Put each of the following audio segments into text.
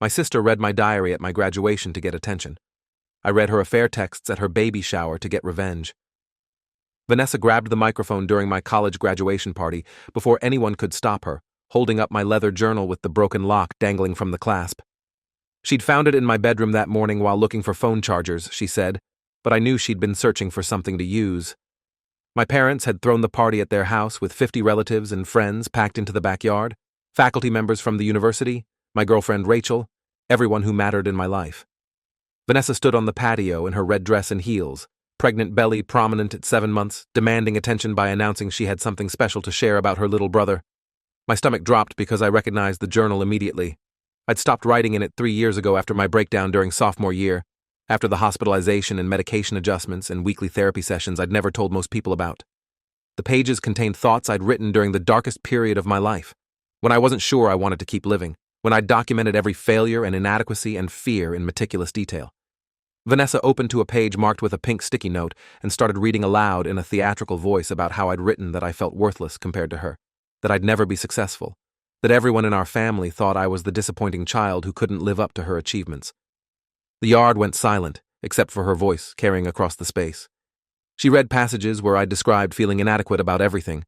My sister read my diary at my graduation to get attention. I read her affair texts at her baby shower to get revenge. Vanessa grabbed the microphone during my college graduation party before anyone could stop her, holding up my leather journal with the broken lock dangling from the clasp. She'd found it in my bedroom that morning while looking for phone chargers, she said, but I knew she'd been searching for something to use. My parents had thrown the party at their house with 50 relatives and friends packed into the backyard, faculty members from the university, my girlfriend Rachel, everyone who mattered in my life. Vanessa stood on the patio in her red dress and heels, pregnant belly prominent at 7 months, demanding attention by announcing she had something special to share about her little brother. My stomach dropped because I recognized the journal immediately. I'd stopped writing in it 3 years ago after my breakdown during sophomore year, after the hospitalization and medication adjustments and weekly therapy sessions I'd never told most people about. The pages contained thoughts I'd written during the darkest period of my life, when I wasn't sure I wanted to keep living, when I'd documented every failure and inadequacy and fear in meticulous detail. Vanessa opened to a page marked with a pink sticky note and started reading aloud in a theatrical voice about how I'd written that I felt worthless compared to her, that I'd never be successful, that everyone in our family thought I was the disappointing child who couldn't live up to her achievements. The yard went silent, except for her voice carrying across the space. She read passages where I described feeling inadequate about everything,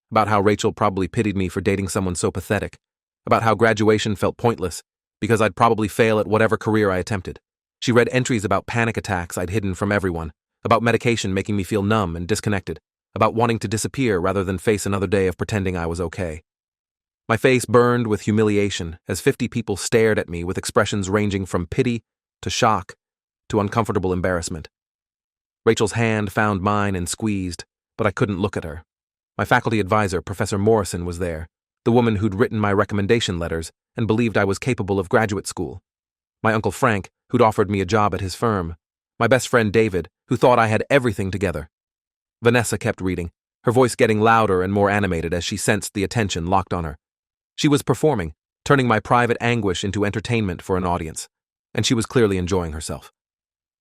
about how Rachel probably pitied me for dating someone so pathetic, about how graduation felt pointless because I'd probably fail at whatever career I attempted. She read entries about panic attacks I'd hidden from everyone, about medication making me feel numb and disconnected, about wanting to disappear rather than face another day of pretending I was okay. My face burned with humiliation as 50 people stared at me with expressions ranging from pity to shock to uncomfortable embarrassment. Rachel's hand found mine and squeezed, but I couldn't look at her. My faculty advisor, Professor Morrison, was there, the woman who'd written my recommendation letters and believed I was capable of graduate school. My Uncle Frank, who'd offered me a job at his firm. My best friend David, who thought I had everything together. Vanessa kept reading, her voice getting louder and more animated as she sensed the attention locked on her. She was performing, turning my private anguish into entertainment for an audience, and she was clearly enjoying herself.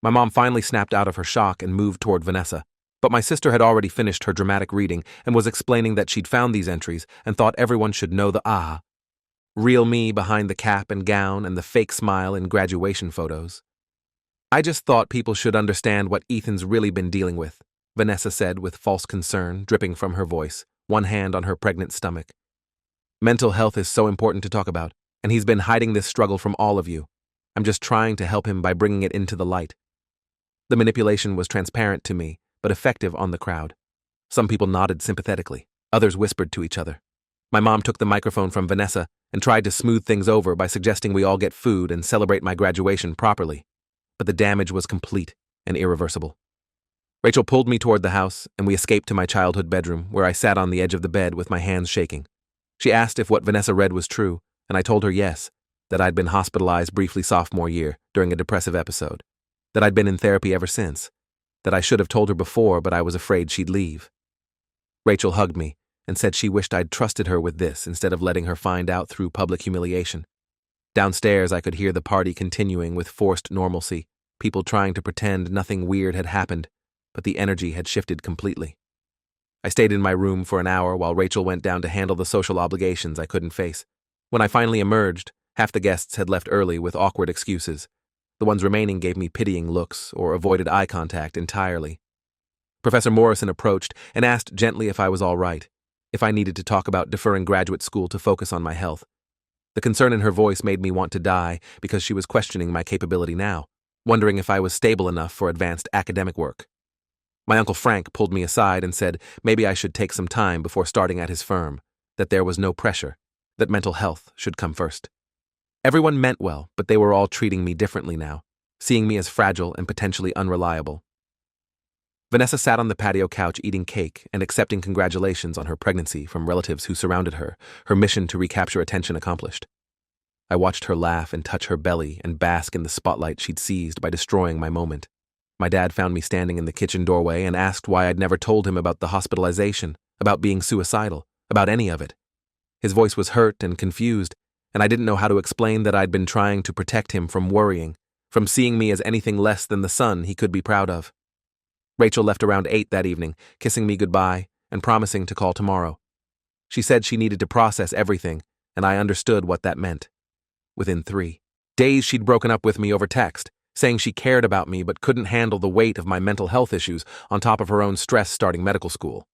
My mom finally snapped out of her shock and moved toward Vanessa, but my sister had already finished her dramatic reading and was explaining that she'd found these entries and thought everyone should know the real me behind the cap and gown and the fake smile in graduation photos. I just thought people should understand what Ethan's really been dealing with, Vanessa said with false concern dripping from her voice, one hand on her pregnant stomach. Mental health is so important to talk about, and he's been hiding this struggle from all of you. I'm just trying to help him by bringing it into the light. The manipulation was transparent to me, but effective on the crowd. Some people nodded sympathetically, others whispered to each other. My mom took the microphone from Vanessa and tried to smooth things over by suggesting we all get food and celebrate my graduation properly, but the damage was complete and irreversible. Rachel pulled me toward the house, and we escaped to my childhood bedroom, where I sat on the edge of the bed with my hands shaking. She asked if what Vanessa read was true, and I told her yes, that I'd been hospitalized briefly sophomore year during a depressive episode, that I'd been in therapy ever since, that I should have told her before, but I was afraid she'd leave. Rachel hugged me and said she wished I'd trusted her with this instead of letting her find out through public humiliation. Downstairs, I could hear the party continuing with forced normalcy, people trying to pretend nothing weird had happened, but the energy had shifted completely. I stayed in my room for an hour while Rachel went down to handle the social obligations I couldn't face. When I finally emerged, half the guests had left early with awkward excuses. The ones remaining gave me pitying looks or avoided eye contact entirely. Professor Morrison approached and asked gently if I was all right, if I needed to talk about deferring graduate school to focus on my health. The concern in her voice made me want to die because she was questioning my capability now, wondering if I was stable enough for advanced academic work. My Uncle Frank pulled me aside and said maybe I should take some time before starting at his firm, that there was no pressure, that mental health should come first. Everyone meant well, but they were all treating me differently now, seeing me as fragile and potentially unreliable. Vanessa sat on the patio couch eating cake and accepting congratulations on her pregnancy from relatives who surrounded her, her mission to recapture attention accomplished. I watched her laugh and touch her belly and bask in the spotlight she'd seized by destroying my moment. My dad found me standing in the kitchen doorway and asked why I'd never told him about the hospitalization, about being suicidal, about any of it. His voice was hurt and confused, and I didn't know how to explain that I'd been trying to protect him from worrying, from seeing me as anything less than the son he could be proud of. Rachel left around 8 that evening, kissing me goodbye and promising to call tomorrow. She said she needed to process everything, and I understood what that meant. Within 3. Days she'd broken up with me over text, saying she cared about me but couldn't handle the weight of my mental health issues on top of her own stress starting medical school.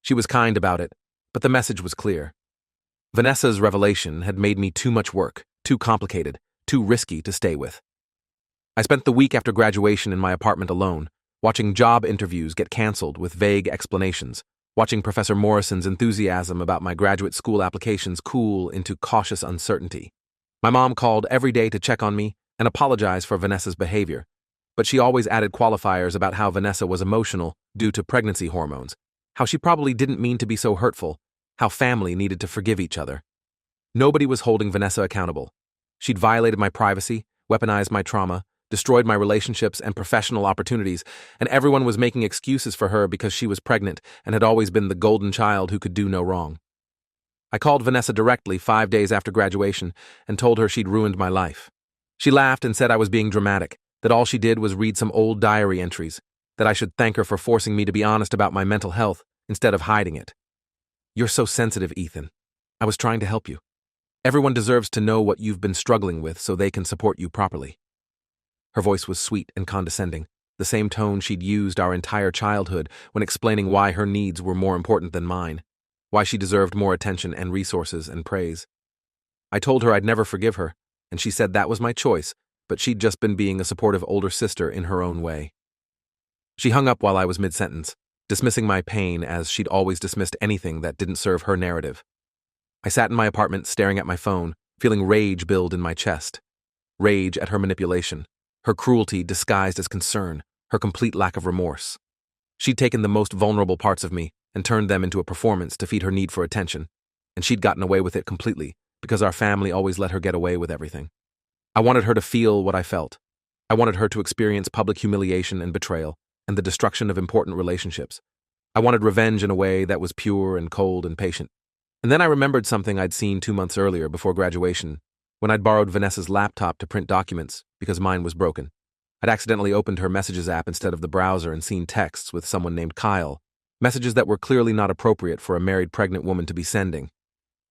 She was kind about it, but the message was clear. Vanessa's revelation had made me too much work, too complicated, too risky to stay with. I spent the week after graduation in my apartment alone, watching job interviews get canceled with vague explanations, watching Professor Morrison's enthusiasm about my graduate school applications cool into cautious uncertainty. My mom called every day to check on me and apologize for Vanessa's behavior, but she always added qualifiers about how Vanessa was emotional due to pregnancy hormones, how she probably didn't mean to be so hurtful, how family needed to forgive each other. Nobody was holding Vanessa accountable. She'd violated my privacy, weaponized my trauma, destroyed my relationships and professional opportunities, and everyone was making excuses for her because she was pregnant and had always been the golden child who could do no wrong. I called Vanessa directly 5 days after graduation and told her she'd ruined my life. She laughed and said I was being dramatic, that all she did was read some old diary entries, that I should thank her for forcing me to be honest about my mental health instead of hiding it. "You're so sensitive, Ethan. I was trying to help you. Everyone deserves to know what you've been struggling with so they can support you properly." Her voice was sweet and condescending, the same tone she'd used our entire childhood when explaining why her needs were more important than mine, why she deserved more attention and resources and praise. I told her I'd never forgive her, and she said that was my choice, but she'd just been being a supportive older sister in her own way. She hung up while I was mid-sentence, dismissing my pain as she'd always dismissed anything that didn't serve her narrative. I sat in my apartment staring at my phone, feeling rage build in my chest. Rage at her manipulation, her cruelty disguised as concern, her complete lack of remorse. She'd taken the most vulnerable parts of me and turned them into a performance to feed her need for attention, and she'd gotten away with it completely because our family always let her get away with everything. I wanted her to feel what I felt. I wanted her to experience public humiliation and betrayal and the destruction of important relationships. I wanted revenge in a way that was pure and cold and patient. And then I remembered something I'd seen 2 months earlier before graduation, when I'd borrowed Vanessa's laptop to print documents because mine was broken. I'd accidentally opened her Messages app instead of the browser and seen texts with someone named Kyle, messages that were clearly not appropriate for a married pregnant woman to be sending.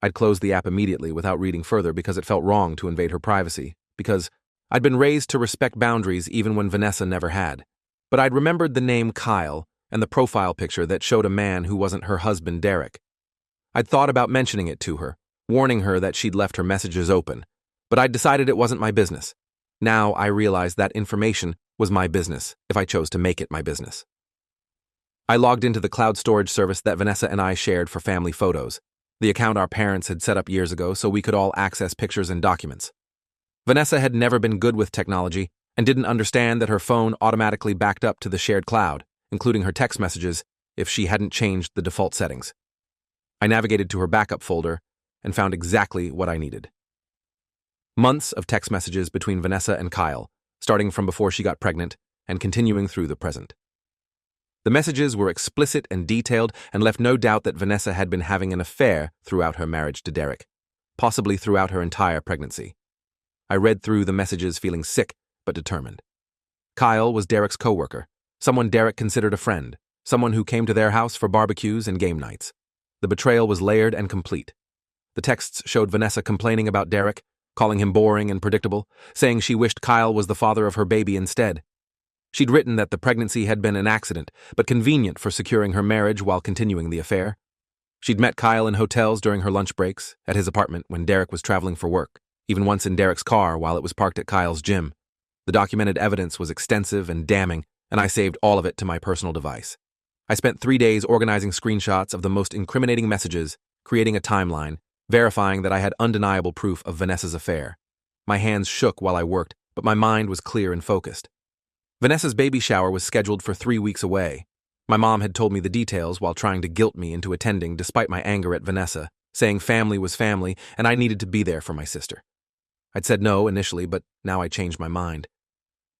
I'd closed the app immediately without reading further because it felt wrong to invade her privacy, because I'd been raised to respect boundaries even when Vanessa never had. But I'd remembered the name Kyle and the profile picture that showed a man who wasn't her husband, Derek. I'd thought about mentioning it to her, warning her that she'd left her messages open, but I'd decided it wasn't my business. Now I realized that information was my business if I chose to make it my business. I logged into the cloud storage service that Vanessa and I shared for family photos, the account our parents had set up years ago so we could all access pictures and documents. Vanessa had never been good with technology and didn't understand that her phone automatically backed up to the shared cloud, including her text messages, if she hadn't changed the default settings. I navigated to her backup folder and found exactly what I needed. Months of text messages between Vanessa and Kyle, starting from before she got pregnant and continuing through the present. The messages were explicit and detailed and left no doubt that Vanessa had been having an affair throughout her marriage to Derek, possibly throughout her entire pregnancy. I read through the messages feeling sick but determined. Kyle was Derek's coworker, someone Derek considered a friend, someone who came to their house for barbecues and game nights. The betrayal was layered and complete. The texts showed Vanessa complaining about Derek, calling him boring and predictable, saying she wished Kyle was the father of her baby instead. She'd written that the pregnancy had been an accident, but convenient for securing her marriage while continuing the affair. She'd met Kyle in hotels during her lunch breaks, at his apartment when Derek was traveling for work, even once in Derek's car while it was parked at Kyle's gym. The documented evidence was extensive and damning, and I saved all of it to my personal device. I spent 3 days organizing screenshots of the most incriminating messages, creating a timeline, verifying that I had undeniable proof of Vanessa's affair. My hands shook while I worked, but my mind was clear and focused. Vanessa's baby shower was scheduled for 3 weeks away. My mom had told me the details while trying to guilt me into attending despite my anger at Vanessa, saying family was family and I needed to be there for my sister. I'd said no initially, but now I changed my mind.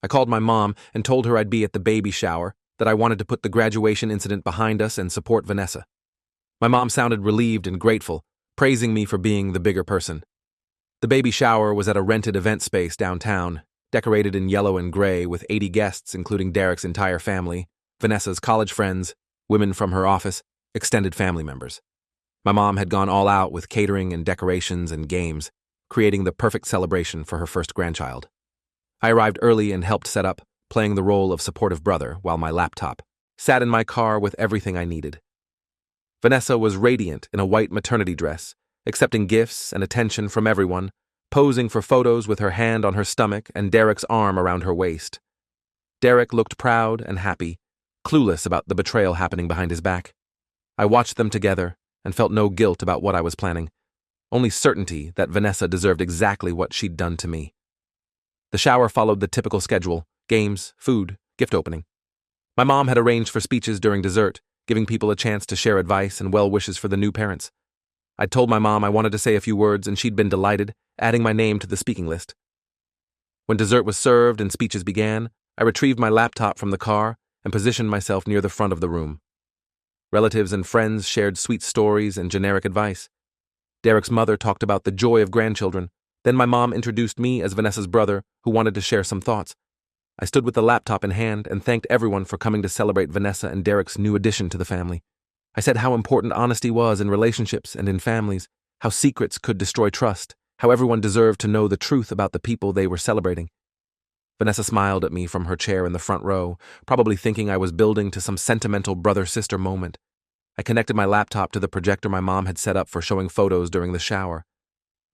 I called my mom and told her I'd be at the baby shower, that I wanted to put the graduation incident behind us and support Vanessa. My mom sounded relieved and grateful, praising me for being the bigger person. The baby shower was at a rented event space downtown, decorated in yellow and gray with 80 guests including Derek's entire family, Vanessa's college friends, women from her office, extended family members. My mom had gone all out with catering and decorations and games, creating the perfect celebration for her first grandchild. I arrived early and helped set up, playing the role of supportive brother while my laptop sat in my car with everything I needed. Vanessa was radiant in a white maternity dress, accepting gifts and attention from everyone, posing for photos with her hand on her stomach and Derek's arm around her waist. Derek looked proud and happy, clueless about the betrayal happening behind his back. I watched them together and felt no guilt about what I was planning, only certainty that Vanessa deserved exactly what she'd done to me. The shower followed the typical schedule: games, food, gift opening. My mom had arranged for speeches during dessert, giving people a chance to share advice and well wishes for the new parents. I'd told my mom I wanted to say a few words, and she'd been delighted, adding my name to the speaking list. When dessert was served and speeches began, I retrieved my laptop from the car and positioned myself near the front of the room. Relatives and friends shared sweet stories and generic advice. Derek's mother talked about the joy of grandchildren. Then my mom introduced me as Vanessa's brother, who wanted to share some thoughts. I stood with the laptop in hand and thanked everyone for coming to celebrate Vanessa and Derek's new addition to the family. I said how important honesty was in relationships and in families, how secrets could destroy trust, how everyone deserved to know the truth about the people they were celebrating. Vanessa smiled at me from her chair in the front row, probably thinking I was building to some sentimental brother-sister moment. I connected my laptop to the projector my mom had set up for showing photos during the shower.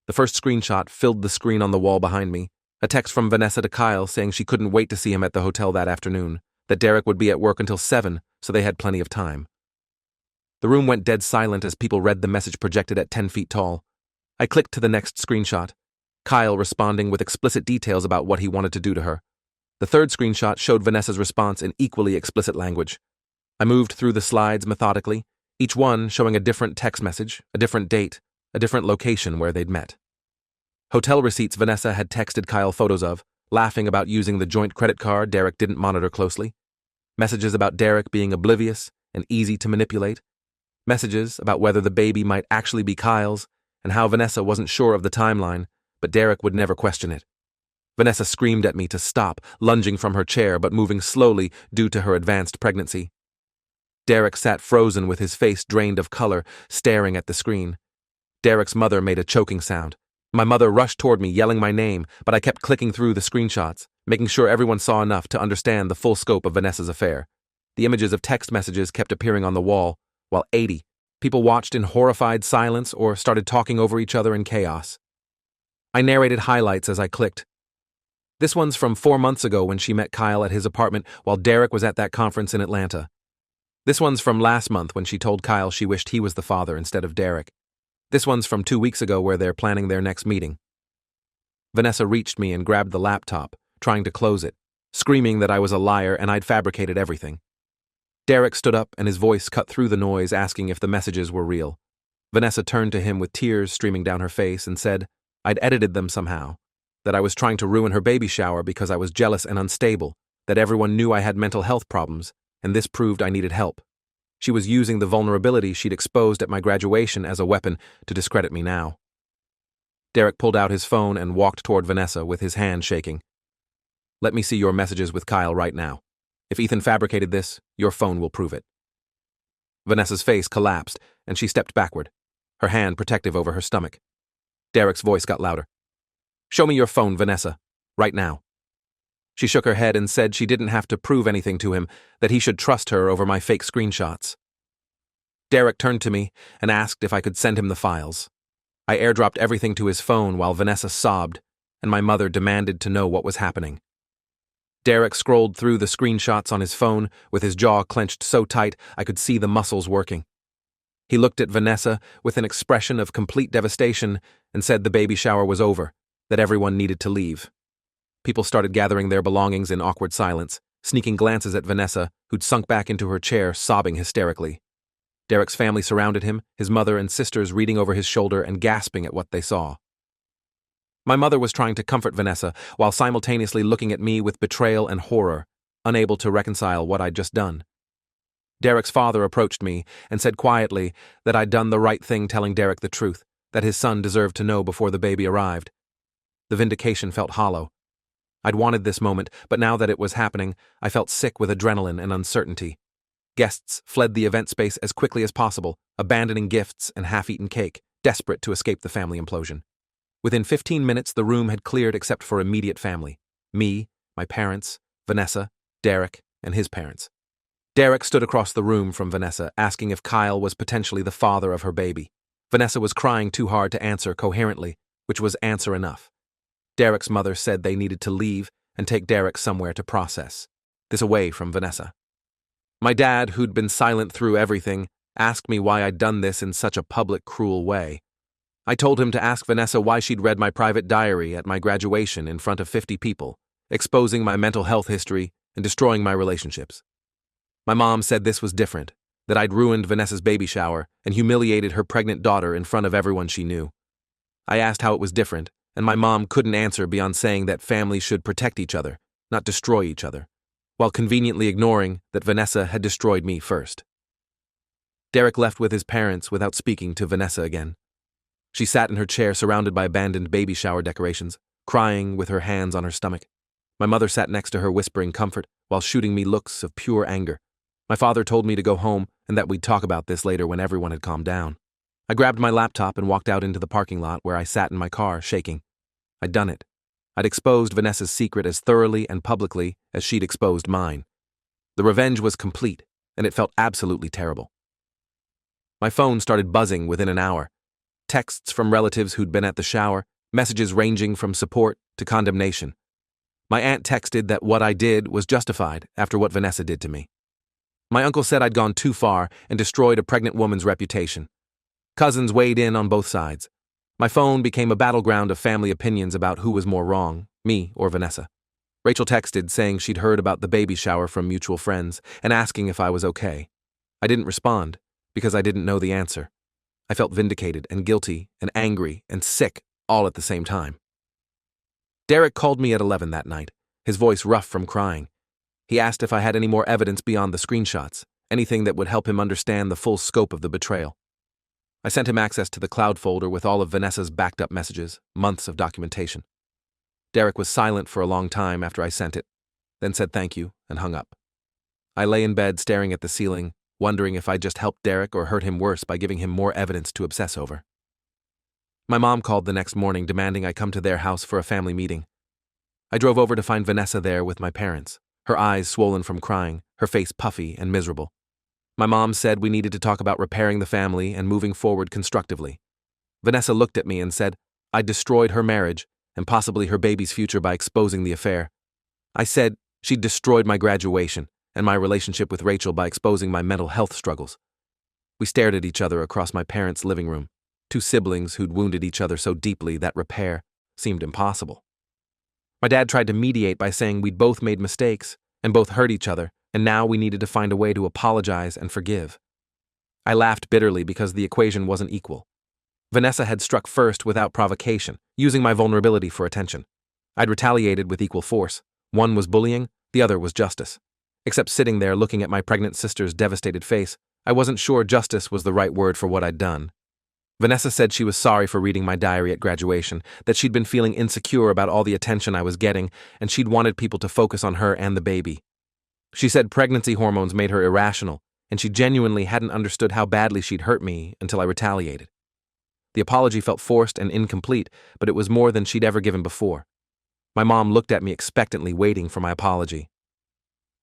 The first screenshot filled the screen on the wall behind me, a text from Vanessa to Kyle saying she couldn't wait to see him at the hotel that afternoon, that Derek would be at work until 7, so they had plenty of time. The room went dead silent as people read the message projected at 10 feet tall. I clicked to the next screenshot, Kyle responding with explicit details about what he wanted to do to her. The third screenshot showed Vanessa's response in equally explicit language. I moved through the slides methodically, each one showing a different text message, a different date, a different location where they'd met. Hotel receipts Vanessa had texted Kyle photos of, laughing about using the joint credit card Derek didn't monitor closely. Messages about Derek being oblivious and easy to manipulate. Messages about whether the baby might actually be Kyle's and how Vanessa wasn't sure of the timeline, but Derek would never question it. Vanessa screamed at me to stop, lunging from her chair but moving slowly due to her advanced pregnancy. Derek sat frozen with his face drained of color, staring at the screen. Derek's mother made a choking sound. My mother rushed toward me, yelling my name, but I kept clicking through the screenshots, making sure everyone saw enough to understand the full scope of Vanessa's affair. The images of text messages kept appearing on the wall, while 80 people watched in horrified silence or started talking over each other in chaos. I narrated highlights as I clicked. This one's from 4 months ago when she met Kyle at his apartment while Derek was at that conference in Atlanta. This one's from last month when she told Kyle she wished he was the father instead of Derek. This one's from 2 weeks ago where they're planning their next meeting. Vanessa reached me and grabbed the laptop, trying to close it, screaming that I was a liar and I'd fabricated everything. Derek stood up and his voice cut through the noise, asking if the messages were real. Vanessa turned to him with tears streaming down her face and said I'd edited them somehow, that I was trying to ruin her baby shower because I was jealous and unstable, that everyone knew I had mental health problems, and this proved I needed help. She was using the vulnerability she'd exposed at my graduation as a weapon to discredit me now. Derek pulled out his phone and walked toward Vanessa with his hand shaking. Let me see your messages with Kyle right now. If Ethan fabricated this, your phone will prove it. Vanessa's face collapsed, and she stepped backward, her hand protective over her stomach. Derek's voice got louder. Show me your phone, Vanessa, right now. She shook her head and said she didn't have to prove anything to him, that he should trust her over my fake screenshots. Derek turned to me and asked if I could send him the files. I airdropped everything to his phone while Vanessa sobbed, and my mother demanded to know what was happening. Derek scrolled through the screenshots on his phone with his jaw clenched so tight I could see the muscles working. He looked at Vanessa with an expression of complete devastation and said the baby shower was over, that everyone needed to leave. People started gathering their belongings in awkward silence, sneaking glances at Vanessa, who'd sunk back into her chair, sobbing hysterically. Derek's family surrounded him, his mother and sisters reading over his shoulder and gasping at what they saw. My mother was trying to comfort Vanessa while simultaneously looking at me with betrayal and horror, unable to reconcile what I'd just done. Derek's father approached me and said quietly that I'd done the right thing telling Derek the truth, that his son deserved to know before the baby arrived. The vindication felt hollow. I'd wanted this moment, but now that it was happening, I felt sick with adrenaline and uncertainty. Guests fled the event space as quickly as possible, abandoning gifts and half-eaten cake, desperate to escape the family implosion. Within 15 minutes, the room had cleared except for immediate family: me, my parents, Vanessa, Derek, and his parents. Derek stood across the room from Vanessa, asking if Kyle was potentially the father of her baby. Vanessa was crying too hard to answer coherently, which was answer enough. Derek's mother said they needed to leave and take Derek somewhere to process this away from Vanessa. My dad, who'd been silent through everything, asked me why I'd done this in such a public, cruel way. I told him to ask Vanessa why she'd read my private diary at my graduation in front of 50 people, exposing my mental health history and destroying my relationships. My mom said this was different, that I'd ruined Vanessa's baby shower and humiliated her pregnant daughter in front of everyone she knew. I asked how it was different, and my mom couldn't answer beyond saying that families should protect each other, not destroy each other, while conveniently ignoring that Vanessa had destroyed me first. Derek left with his parents without speaking to Vanessa again. She sat in her chair surrounded by abandoned baby shower decorations, crying with her hands on her stomach. My mother sat next to her whispering comfort while shooting me looks of pure anger. My father told me to go home and that we'd talk about this later when everyone had calmed down. I grabbed my laptop and walked out into the parking lot where I sat in my car, shaking. I'd done it. I'd exposed Vanessa's secret as thoroughly and publicly as she'd exposed mine. The revenge was complete, and it felt absolutely terrible. My phone started buzzing within an hour. Texts from relatives who'd been at the shower, messages ranging from support to condemnation. My aunt texted that what I did was justified after what Vanessa did to me. My uncle said I'd gone too far and destroyed a pregnant woman's reputation. Cousins weighed in on both sides. My phone became a battleground of family opinions about who was more wrong, me or Vanessa. Rachel texted saying she'd heard about the baby shower from mutual friends and asking if I was okay. I didn't respond because I didn't know the answer. I felt vindicated and guilty and angry and sick all at the same time. Derek called me at 11 that night, his voice rough from crying. He asked if I had any more evidence beyond the screenshots, anything that would help him understand the full scope of the betrayal. I sent him access to the cloud folder with all of Vanessa's backed up messages, months of documentation. Derek was silent for a long time after I sent it, then said thank you and hung up. I lay in bed staring at the ceiling, wondering if I'd just helped Derek or hurt him worse by giving him more evidence to obsess over. My mom called the next morning demanding I come to their house for a family meeting. I drove over to find Vanessa there with my parents, her eyes swollen from crying, her face puffy and miserable. My mom said we needed to talk about repairing the family and moving forward constructively. Vanessa looked at me and said I'd destroyed her marriage and possibly her baby's future by exposing the affair. I said she'd destroyed my graduation and my relationship with Rachel by exposing my mental health struggles. We stared at each other across my parents' living room, two siblings who'd wounded each other so deeply that repair seemed impossible. My dad tried to mediate by saying we'd both made mistakes and both hurt each other, and now we needed to find a way to apologize and forgive. I laughed bitterly because the equation wasn't equal. Vanessa had struck first without provocation, using my vulnerability for attention. I'd retaliated with equal force. One was bullying, the other was justice. Except sitting there looking at my pregnant sister's devastated face, I wasn't sure justice was the right word for what I'd done. Vanessa said she was sorry for reading my diary at graduation, that she'd been feeling insecure about all the attention I was getting, and she'd wanted people to focus on her and the baby. She said pregnancy hormones made her irrational, and she genuinely hadn't understood how badly she'd hurt me until I retaliated. The apology felt forced and incomplete, but it was more than she'd ever given before. My mom looked at me expectantly, waiting for my apology.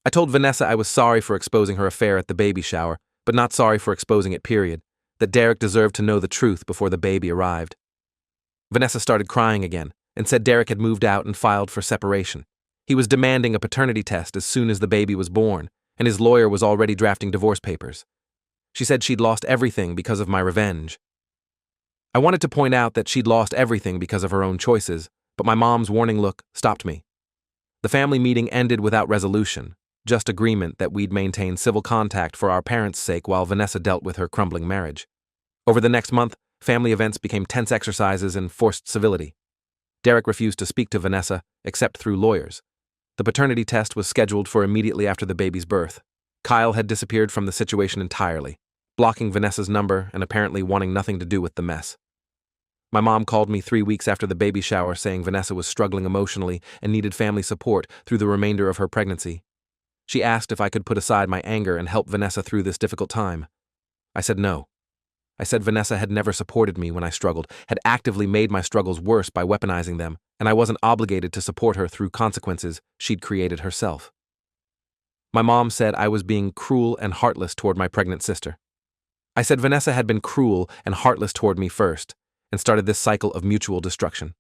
I told Vanessa I was sorry for exposing her affair at the baby shower, but not sorry for exposing it, period. That Derek deserved to know the truth before the baby arrived. Vanessa started crying again and said Derek had moved out and filed for separation. He was demanding a paternity test as soon as the baby was born, and his lawyer was already drafting divorce papers. She said she'd lost everything because of my revenge. I wanted to point out that she'd lost everything because of her own choices, but my mom's warning look stopped me. The family meeting ended without resolution, just agreement that we'd maintain civil contact for our parents' sake while Vanessa dealt with her crumbling marriage. Over the next month, family events became tense exercises and forced civility. Derek refused to speak to Vanessa, except through lawyers. The paternity test was scheduled for immediately after the baby's birth. Kyle had disappeared from the situation entirely, blocking Vanessa's number and apparently wanting nothing to do with the mess. My mom called me 3 weeks after the baby shower saying Vanessa was struggling emotionally and needed family support through the remainder of her pregnancy. She asked if I could put aside my anger and help Vanessa through this difficult time. I said no. I said Vanessa had never supported me when I struggled, had actively made my struggles worse by weaponizing them, and I wasn't obligated to support her through consequences she'd created herself. My mom said I was being cruel and heartless toward my pregnant sister. I said Vanessa had been cruel and heartless toward me first, and started this cycle of mutual destruction.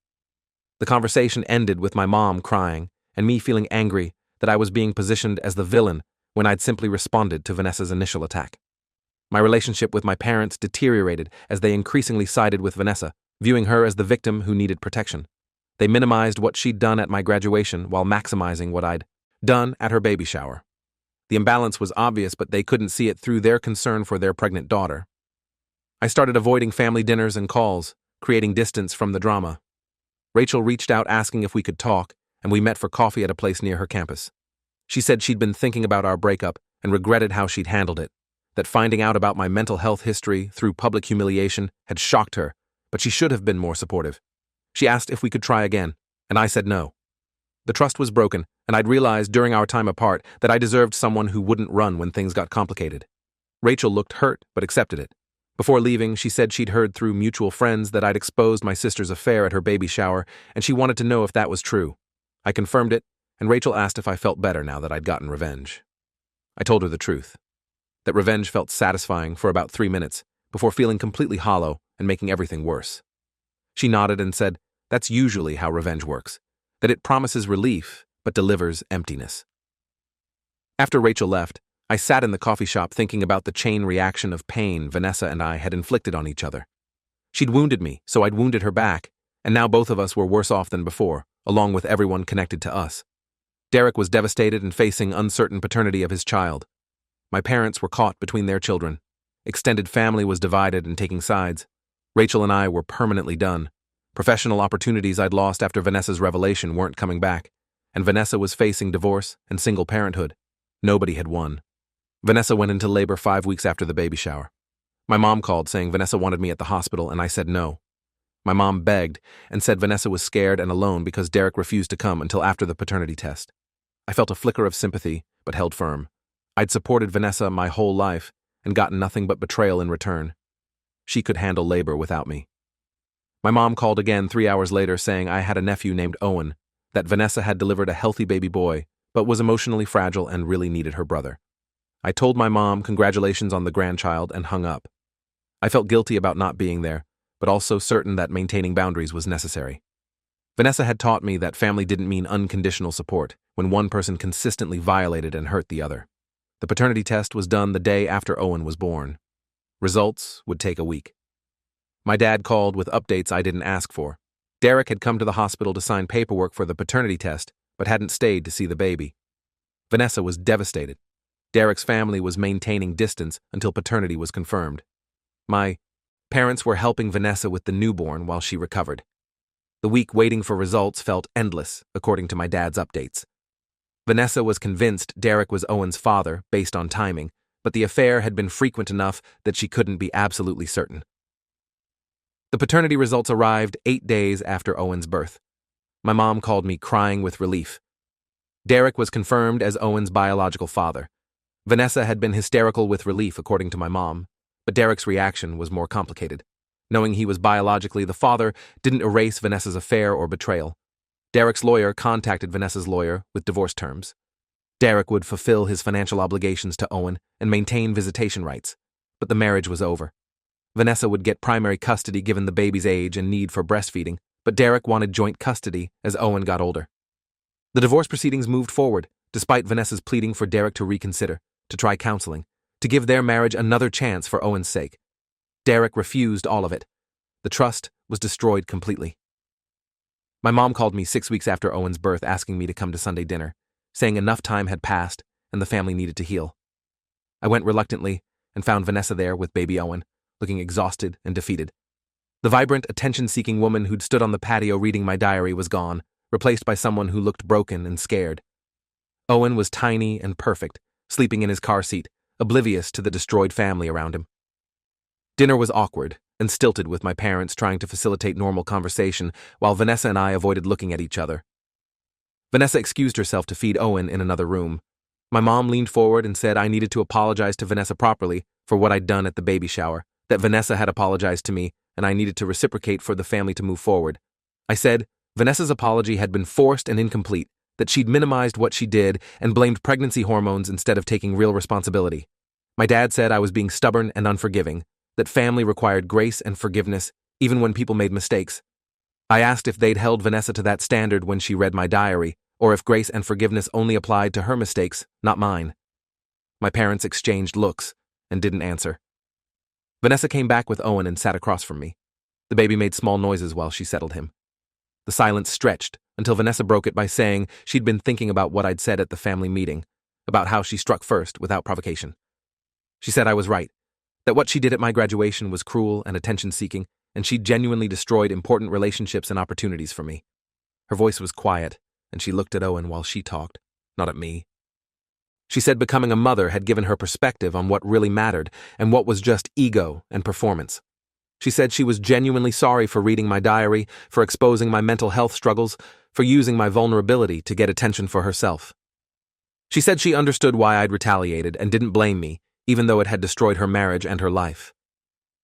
The conversation ended with my mom crying, and me feeling angry that I was being positioned as the villain when I'd simply responded to Vanessa's initial attack. My relationship with my parents deteriorated as they increasingly sided with Vanessa, viewing her as the victim who needed protection. They minimized what she'd done at my graduation while maximizing what I'd done at her baby shower. The imbalance was obvious, but they couldn't see it through their concern for their pregnant daughter. I started avoiding family dinners and calls, creating distance from the drama. Rachel reached out asking if we could talk, and we met for coffee at a place near her campus. She said she'd been thinking about our breakup and regretted how she'd handled it, that finding out about my mental health history through public humiliation had shocked her, but she should have been more supportive. She asked if we could try again, and I said no. The trust was broken, and I'd realized during our time apart that I deserved someone who wouldn't run when things got complicated. Rachel looked hurt, but accepted it. Before leaving, she said she'd heard through mutual friends that I'd exposed my sister's affair at her baby shower, and she wanted to know if that was true. I confirmed it, and Rachel asked if I felt better now that I'd gotten revenge. I told her the truth, that revenge felt satisfying for about 3 minutes, before feeling completely hollow and making everything worse. She nodded and said that's usually how revenge works, that it promises relief but delivers emptiness. After Rachel left, I sat in the coffee shop thinking about the chain reaction of pain Vanessa and I had inflicted on each other. She'd wounded me, so I'd wounded her back, and now both of us were worse off than before, along with everyone connected to us. Derek was devastated and facing uncertain paternity of his child. My parents were caught between their children. Extended family was divided and taking sides. Rachel and I were permanently done. Professional opportunities I'd lost after Vanessa's revelation weren't coming back, and Vanessa was facing divorce and single parenthood. Nobody had won. Vanessa went into labor 5 weeks after the baby shower. My mom called saying Vanessa wanted me at the hospital, and I said no. My mom begged and said Vanessa was scared and alone because Derek refused to come until after the paternity test. I felt a flicker of sympathy, but held firm. I'd supported Vanessa my whole life and gotten nothing but betrayal in return. She could handle labor without me. My mom called again 3 hours later saying I had a nephew named Owen, that Vanessa had delivered a healthy baby boy, but was emotionally fragile and really needed her brother. I told my mom congratulations on the grandchild and hung up. I felt guilty about not being there, but also certain that maintaining boundaries was necessary. Vanessa had taught me that family didn't mean unconditional support when one person consistently violated and hurt the other. The paternity test was done the day after Owen was born. Results would take a week. My dad called with updates I didn't ask for. Derek had come to the hospital to sign paperwork for the paternity test, but hadn't stayed to see the baby. Vanessa was devastated. Derek's family was maintaining distance until paternity was confirmed. My parents were helping Vanessa with the newborn while she recovered. The week waiting for results felt endless, according to my dad's updates. Vanessa was convinced Derek was Owen's father based on timing, but the affair had been frequent enough that she couldn't be absolutely certain. The paternity results arrived 8 days after Owen's birth. My mom called me crying with relief. Derek was confirmed as Owen's biological father. Vanessa had been hysterical with relief, according to my mom, but Derek's reaction was more complicated. Knowing he was biologically the father didn't erase Vanessa's affair or betrayal. Derek's lawyer contacted Vanessa's lawyer with divorce terms. Derek would fulfill his financial obligations to Owen and maintain visitation rights, but the marriage was over. Vanessa would get primary custody given the baby's age and need for breastfeeding, but Derek wanted joint custody as Owen got older. The divorce proceedings moved forward, despite Vanessa's pleading for Derek to reconsider, to try counseling, to give their marriage another chance for Owen's sake. Derek refused all of it. The trust was destroyed completely. My mom called me 6 weeks after Owen's birth asking me to come to Sunday dinner, saying enough time had passed and the family needed to heal. I went reluctantly and found Vanessa there with baby Owen, looking exhausted and defeated. The vibrant, attention-seeking woman who'd stood on the patio reading my diary was gone, replaced by someone who looked broken and scared. Owen was tiny and perfect, sleeping in his car seat, oblivious to the destroyed family around him. Dinner was awkward and stilted, with my parents trying to facilitate normal conversation while Vanessa and I avoided looking at each other. Vanessa excused herself to feed Owen in another room. My mom leaned forward and said I needed to apologize to Vanessa properly for what I'd done at the baby shower, that Vanessa had apologized to me and I needed to reciprocate for the family to move forward. I said Vanessa's apology had been forced and incomplete, that she'd minimized what she did and blamed pregnancy hormones instead of taking real responsibility. My dad said I was being stubborn and unforgiving, that family required grace and forgiveness even when people made mistakes. I asked if they'd held Vanessa to that standard when she read my diary, or if grace and forgiveness only applied to her mistakes, not mine. My parents exchanged looks and didn't answer. Vanessa came back with Owen and sat across from me. The baby made small noises while she settled him. The silence stretched until Vanessa broke it by saying she'd been thinking about what I'd said at the family meeting, about how she struck first without provocation. She said I was right, that what she did at my graduation was cruel and attention-seeking, and she'd genuinely destroyed important relationships and opportunities for me. Her voice was quiet, and she looked at Owen while she talked, not at me. She said becoming a mother had given her perspective on what really mattered and what was just ego and performance. She said she was genuinely sorry for reading my diary, for exposing my mental health struggles, for using my vulnerability to get attention for herself. She said she understood why I'd retaliated and didn't blame me, even though it had destroyed her marriage and her life.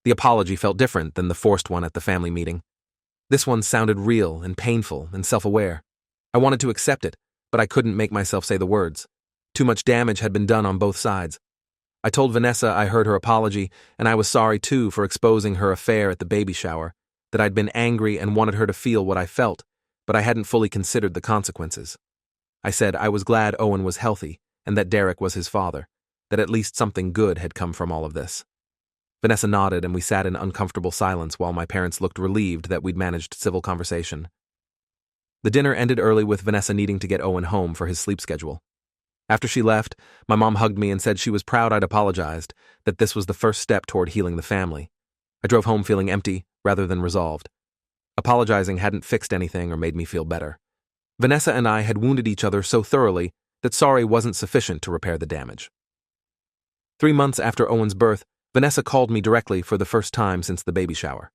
The apology felt different than the forced one at the family meeting. This one sounded real and painful and self-aware. I wanted to accept it, but I couldn't make myself say the words. Too much damage had been done on both sides. I told Vanessa I heard her apology, and I was sorry too for exposing her affair at the baby shower, that I'd been angry and wanted her to feel what I felt, but I hadn't fully considered the consequences. I said I was glad Owen was healthy and that Derek was his father, that at least something good had come from all of this. Vanessa nodded and we sat in uncomfortable silence while my parents looked relieved that we'd managed civil conversation. The dinner ended early with Vanessa needing to get Owen home for his sleep schedule. After she left, my mom hugged me and said she was proud I'd apologized, that this was the first step toward healing the family. I drove home feeling empty rather than resolved. Apologizing hadn't fixed anything or made me feel better. Vanessa and I had wounded each other so thoroughly that sorry wasn't sufficient to repair the damage. 3 months after Owen's birth, Vanessa called me directly for the first time since the baby shower.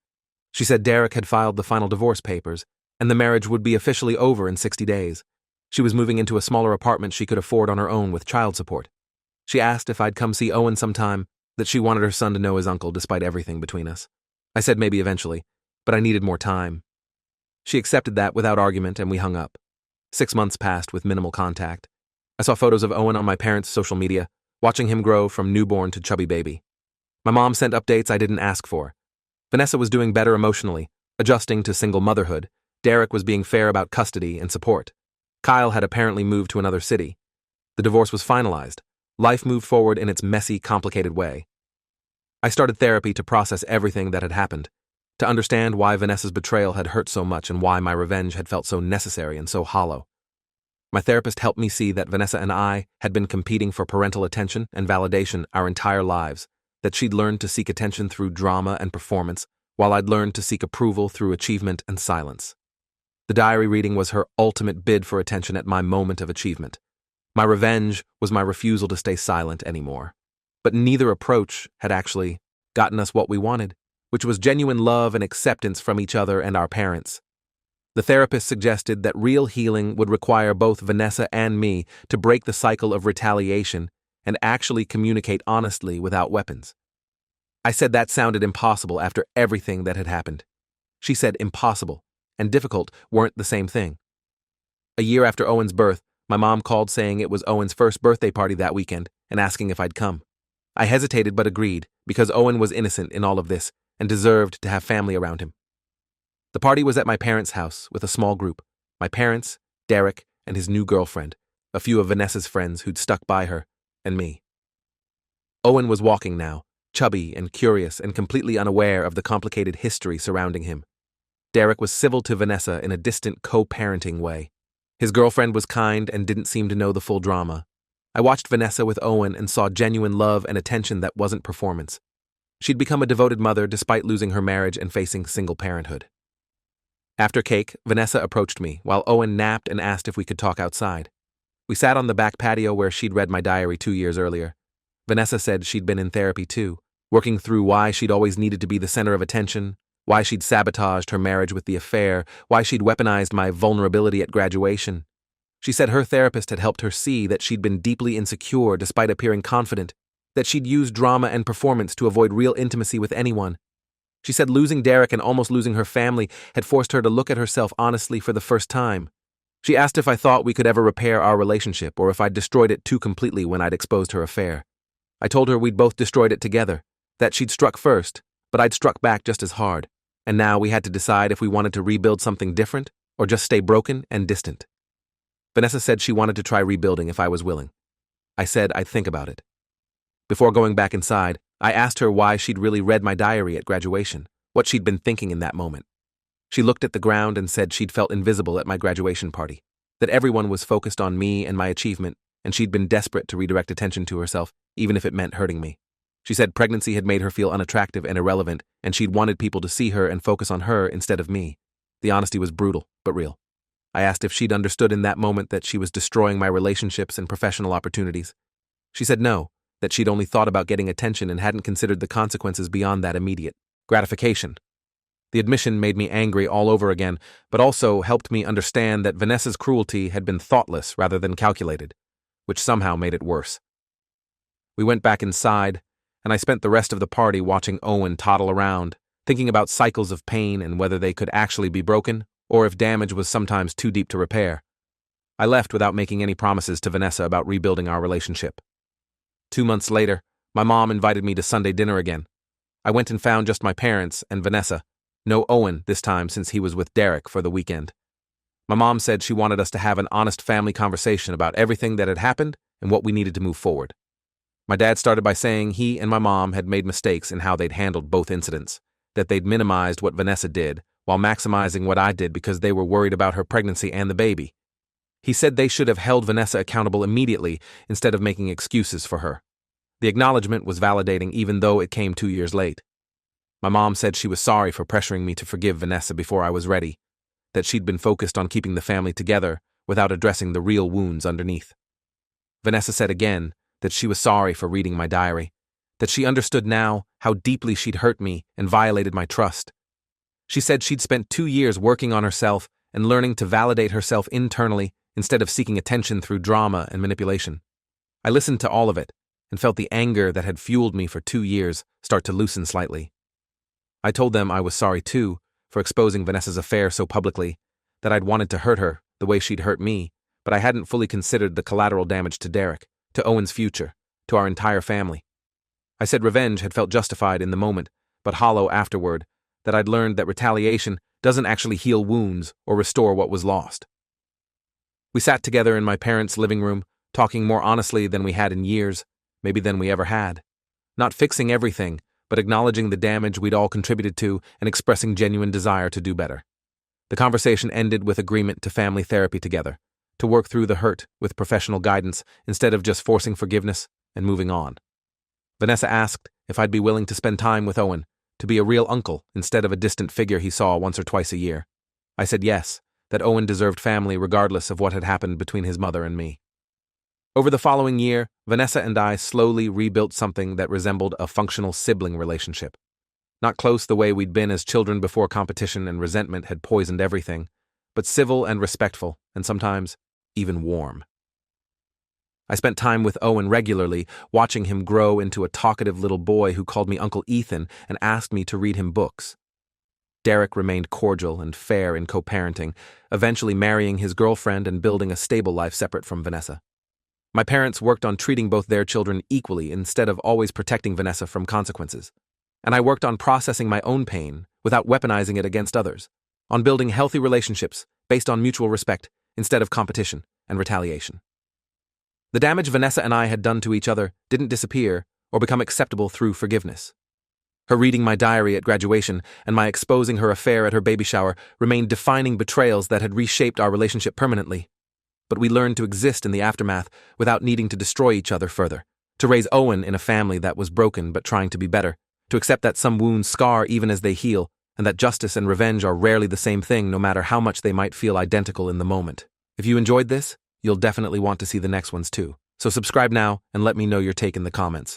She said Derek had filed the final divorce papers, and the marriage would be officially over in 60 days. She was moving into a smaller apartment she could afford on her own with child support. She asked if I'd come see Owen sometime, that she wanted her son to know his uncle despite everything between us. I said maybe eventually, but I needed more time. She accepted that without argument and we hung up. 6 months passed with minimal contact. I saw photos of Owen on my parents' social media, watching him grow from newborn to chubby baby. My mom sent updates I didn't ask for. Vanessa was doing better emotionally, adjusting to single motherhood. Derek was being fair about custody and support. Kyle had apparently moved to another city. The divorce was finalized. Life moved forward in its messy, complicated way. I started therapy to process everything that had happened, to understand why Vanessa's betrayal had hurt so much and why my revenge had felt so necessary and so hollow. My therapist helped me see that Vanessa and I had been competing for parental attention and validation our entire lives, that she'd learned to seek attention through drama and performance, while I'd learned to seek approval through achievement and silence. The diary reading was her ultimate bid for attention at my moment of achievement. My revenge was my refusal to stay silent anymore. But neither approach had actually gotten us what we wanted, which was genuine love and acceptance from each other and our parents. The therapist suggested that real healing would require both Vanessa and me to break the cycle of retaliation and actually communicate honestly without weapons. I said that sounded impossible after everything that had happened. She said impossible and difficult weren't the same thing. A year after Owen's birth, my mom called saying it was Owen's first birthday party that weekend and asking if I'd come. I hesitated but agreed because Owen was innocent in all of this and deserved to have family around him. The party was at my parents' house with a small group, my parents, Derek, and his new girlfriend, a few of Vanessa's friends who'd stuck by her, and me. Owen was walking now, chubby and curious and completely unaware of the complicated history surrounding him. Derek was civil to Vanessa in a distant co-parenting way. His girlfriend was kind and didn't seem to know the full drama. I watched Vanessa with Owen and saw genuine love and attention that wasn't performance. She'd become a devoted mother despite losing her marriage and facing single parenthood. After cake, Vanessa approached me while Owen napped and asked if we could talk outside. We sat on the back patio where she'd read my diary 2 years earlier. Vanessa said she'd been in therapy too, working through why she'd always needed to be the center of attention, why she'd sabotaged her marriage with the affair, why she'd weaponized my vulnerability at graduation. She said her therapist had helped her see that she'd been deeply insecure despite appearing confident, that she'd used drama and performance to avoid real intimacy with anyone. She said losing Derek and almost losing her family had forced her to look at herself honestly for the first time. She asked if I thought we could ever repair our relationship or if I'd destroyed it too completely when I'd exposed her affair. I told her we'd both destroyed it together, that she'd struck first, but I'd struck back just as hard, and now we had to decide if we wanted to rebuild something different or just stay broken and distant. Vanessa said she wanted to try rebuilding if I was willing. I said I'd think about it. Before going back inside, I asked her why she'd really read my diary at graduation, what she'd been thinking in that moment. She looked at the ground and said she'd felt invisible at my graduation party, that everyone was focused on me and my achievement, and she'd been desperate to redirect attention to herself, even if it meant hurting me. She said pregnancy had made her feel unattractive and irrelevant, and she'd wanted people to see her and focus on her instead of me. The honesty was brutal, but real. I asked if she'd understood in that moment that she was destroying my relationships and professional opportunities. She said no, that she'd only thought about getting attention and hadn't considered the consequences beyond that immediate gratification. The admission made me angry all over again, but also helped me understand that Vanessa's cruelty had been thoughtless rather than calculated, which somehow made it worse. We went back inside, and I spent the rest of the party watching Owen toddle around, thinking about cycles of pain and whether they could actually be broken, or if damage was sometimes too deep to repair. I left without making any promises to Vanessa about rebuilding our relationship. 2 months later, my mom invited me to Sunday dinner again. I went and found just my parents and Vanessa. No Owen this time since he was with Derek for the weekend. My mom said she wanted us to have an honest family conversation about everything that had happened and what we needed to move forward. My dad started by saying he and my mom had made mistakes in how they'd handled both incidents, that they'd minimized what Vanessa did while maximizing what I did because they were worried about her pregnancy and the baby. He said they should have held Vanessa accountable immediately instead of making excuses for her. The acknowledgement was validating even though it came 2 years late. My mom said she was sorry for pressuring me to forgive Vanessa before I was ready, that she'd been focused on keeping the family together without addressing the real wounds underneath. Vanessa said again that she was sorry for reading my diary, that she understood now how deeply she'd hurt me and violated my trust. She said she'd spent 2 years working on herself and learning to validate herself internally instead of seeking attention through drama and manipulation. I listened to all of it and felt the anger that had fueled me for 2 years start to loosen slightly. I told them I was sorry too for exposing Vanessa's affair so publicly, that I'd wanted to hurt her the way she'd hurt me, but I hadn't fully considered the collateral damage to Derek, to Owen's future, to our entire family. I said revenge had felt justified in the moment, but hollow afterward, that I'd learned that retaliation doesn't actually heal wounds or restore what was lost. We sat together in my parents' living room, talking more honestly than we had in years, maybe than we ever had. Not fixing everything, but acknowledging the damage we'd all contributed to and expressing genuine desire to do better. The conversation ended with agreement to family therapy together, to work through the hurt with professional guidance instead of just forcing forgiveness and moving on. Vanessa asked if I'd be willing to spend time with Owen, to be a real uncle instead of a distant figure he saw once or twice a year. I said yes, that Owen deserved family regardless of what had happened between his mother and me. Over the following year, Vanessa and I slowly rebuilt something that resembled a functional sibling relationship. Not close the way we'd been as children before competition and resentment had poisoned everything, but civil and respectful, and sometimes even warm. I spent time with Owen regularly, watching him grow into a talkative little boy who called me Uncle Ethan and asked me to read him books. Derek remained cordial and fair in co-parenting, eventually marrying his girlfriend and building a stable life separate from Vanessa. My parents worked on treating both their children equally instead of always protecting Vanessa from consequences. And I worked on processing my own pain without weaponizing it against others, on building healthy relationships based on mutual respect instead of competition and retaliation. The damage Vanessa and I had done to each other didn't disappear or become acceptable through forgiveness. Her reading my diary at graduation and my exposing her affair at her baby shower remained defining betrayals that had reshaped our relationship permanently. But we learned to exist in the aftermath without needing to destroy each other further, to raise Owen in a family that was broken but trying to be better, to accept that some wounds scar even as they heal, and that justice and revenge are rarely the same thing no matter how much they might feel identical in the moment. If you enjoyed this, you'll definitely want to see the next ones too. So subscribe now and let me know your take in the comments.